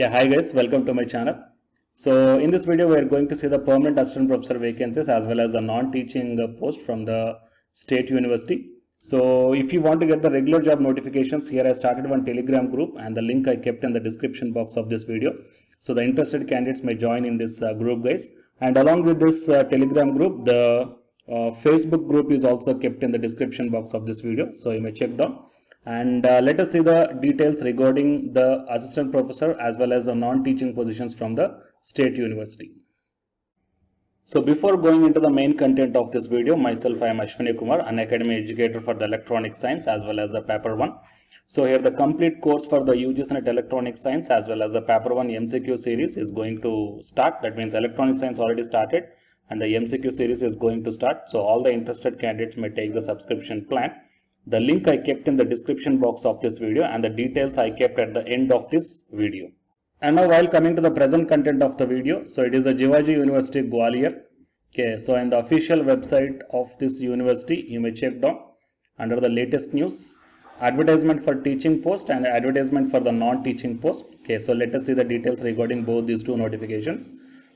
Yeah, hi guys, welcome to my channel. So in this video, we are going to see the permanent assistant professor vacancies as well as the non-teaching post from the state university. So if you want to get the regular job notifications, here I started one Telegram group and the link I kept in the description box of this video. So the interested candidates may join in this group, guys. And along with this Telegram group, the Facebook group is also kept in the description box of this video. So you may check down. And let us see the details regarding the assistant professor as well as the non-teaching positions from the state university. So before going into the main content of this video, myself I am Ashwani Kumar, an academy educator for the electronic science as well as the paper 1. So here the complete course for the UGC NET electronic science as well as the paper 1 MCQ series is going to start. That means electronic science already started and the MCQ series is going to start. So all the interested candidates may take the subscription plan. The link I kept in the description box of this video and the details I kept at the end of this video. And now while coming to the present content of the video, so it is the Jivaji University Gwalior. Okay, so in the official website of this university, you may check down under the latest news, advertisement for teaching post and advertisement for the non-teaching post. Okay, so let us see the details regarding both these two notifications.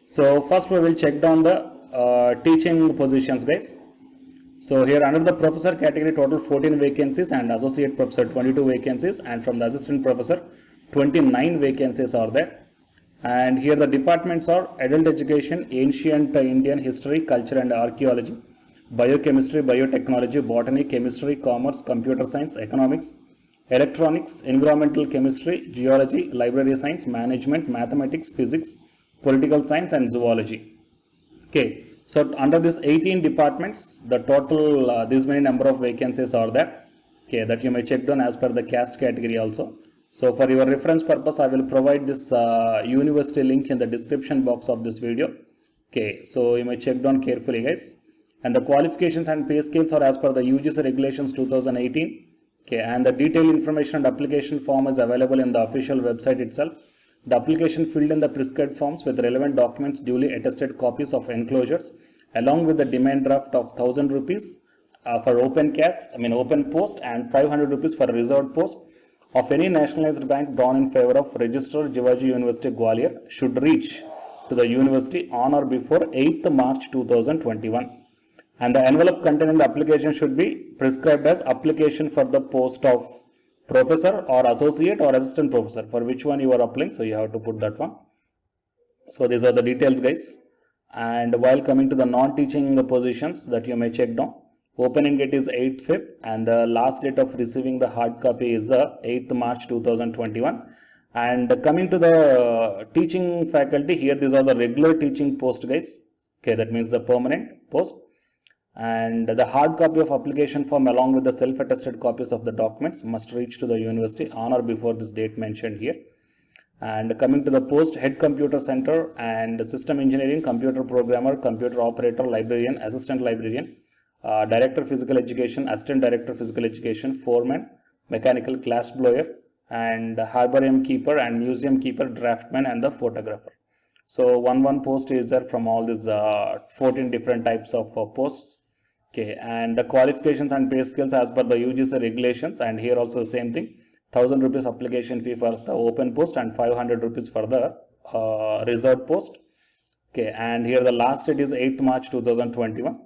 So first we will check down the teaching positions, guys. So here under the professor category, total 14 vacancies and associate professor 22 vacancies, and from the assistant professor 29 vacancies are there. And here the departments are adult education, ancient Indian history, culture and archaeology, biochemistry, biotechnology, botany, chemistry, commerce, computer science, economics, electronics, environmental chemistry, geology, library science, management, mathematics, physics, political science and zoology. Okay. So under this 18 departments, the total this many number of vacancies are there. Okay, that you may check down as per the caste category also. So for your reference purpose, I will provide this university link in the description box of this video. Okay, so you may check down carefully, guys. And the qualifications and pay scales are as per the UGC regulations 2018. Okay, and the detailed information and application form is available in the official website itself. The application filled in the prescribed forms with relevant documents, duly attested copies of enclosures, along with the demand draft of 1000 rupees for open post and 500 rupees for reserved post of any nationalized bank drawn in favor of registered Jivaji University Gwalior should reach to the university on or before 8th March 2021. And the envelope containing the application should be prescribed as application for the post of professor or associate or assistant professor, for which one you are applying, so you have to put that one. So these are the details, guys. And while coming to the non-teaching positions that you may check down, opening date is 8th Feb and the last date of receiving the hard copy is the 8th March 2021. And coming to the teaching faculty, here these are the regular teaching post, guys. Okay, that means the permanent post. And the hard copy of application form along with the self-attested copies of the documents must reach to the university on or before this date mentioned here. And coming to the post, head computer center and system engineering, computer programmer, computer operator, librarian, assistant librarian, director physical education, assistant director physical education, foreman, mechanical glass blower, and herbarium keeper and museum keeper, draftman and the photographer. So one post is there from all these 14 different types of posts. Okay, and the qualifications and pay scales as per the UGC regulations, and here also the same thing, 1000 rupees application fee for the open post and 500 rupees for the reserved post. Okay, and here the last date is 8th March 2021.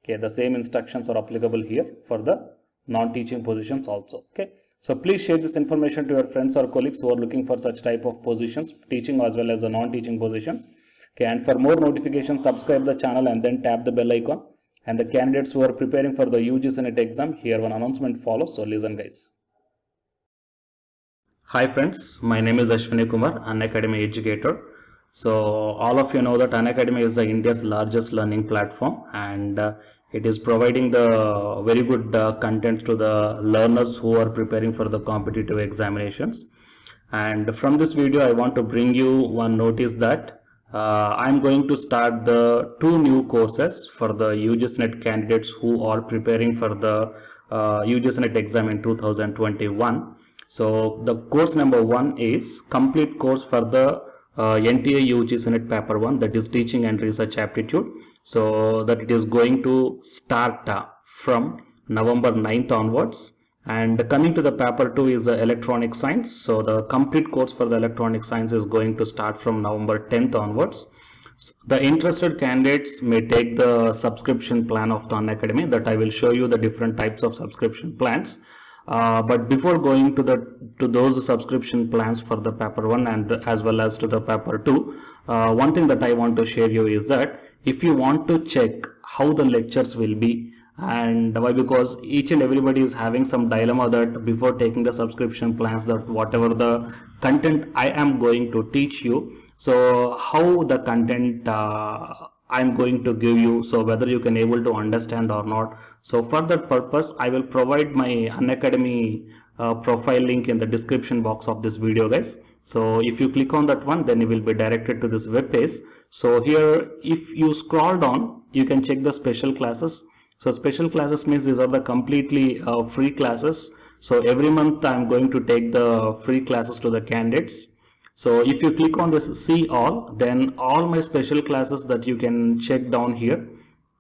Okay, the same instructions are applicable here for the non-teaching positions also. Okay, so please share this information to your friends or colleagues who are looking for such type of positions, teaching as well as the non-teaching positions. Okay, and for more notifications, subscribe the channel and then tap the bell icon. And the candidates who are preparing for the UGC NET exam, here one announcement follows, so listen, guys. Hi friends, my name is Ashwani Kumar, an academy educator. So all of you know that Unacademy is India's largest learning platform, and it is providing the very good content to the learners who are preparing for the competitive examinations. And from this video, I want to bring you one notice that I'm going to start the 2 new courses for the UGC NET candidates who are preparing for the UGC NET exam in 2021. So the course number 1 is complete course for the NTA UGC NET paper 1, that is teaching and research aptitude. So that it is going to start from November 9th onwards, And coming to the paper 2 is the electronic science. So the complete course for the electronic science is going to start from November 10th onwards. So the interested candidates may take the subscription plan of the Unacademy, that I will show you the different types of subscription plans. But before going to those subscription plans for the paper 1 and as well as to the paper 2, one thing that I want to share you is that if you want to check how the lectures will be, and why, because each and everybody is having some dilemma that before taking the subscription plans, that whatever the content I am going to teach you, so how the content I'm going to give you, so whether you can able to understand or not. So for that purpose, I will provide my Unacademy profile link in the description box of this video, guys. So if you click on that one, then you will be directed to this web page. So here, if you scroll down, you can check the special classes. So special classes means these are the completely free classes. So every month I'm going to take the free classes to the candidates. So if you click on this see all, then all my special classes that you can check down here,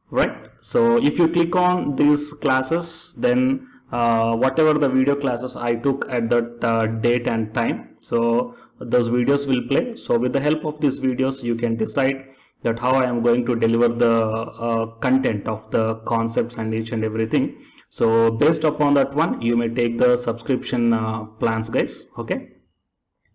right? So if you click on these classes, then whatever the video classes I took at that date and time, so those videos will play. So with the help of these videos, you can decide that how I am going to deliver the content of the concepts and each and everything. So based upon that one, you may take the subscription plans, guys. Okay.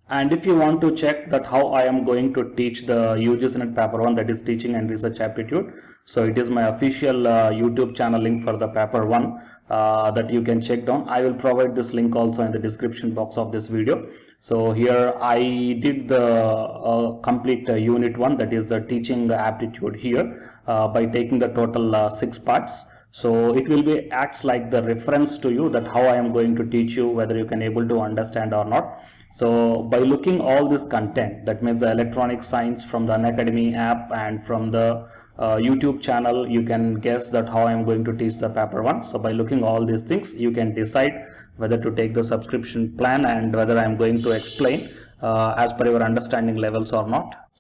And if you want to check that how I am going to teach the UGC NET paper 1, that is teaching and research aptitude, so it is my official YouTube channel link for the paper 1 that you can check down. I will provide this link also in the description box of this video. So here I did the complete unit 1, that is the teaching aptitude here by taking the total 6 parts. So it will be acts like the reference to you that how I am going to teach you, whether you can able to understand or not. So by looking all this content, that means the electronic science from the Unacademy app and from the YouTube channel, you can guess that how I am going to teach the paper 1. So by looking all these things, you can decide whether to take the subscription plan and whether I am going to explain as per your understanding levels or not.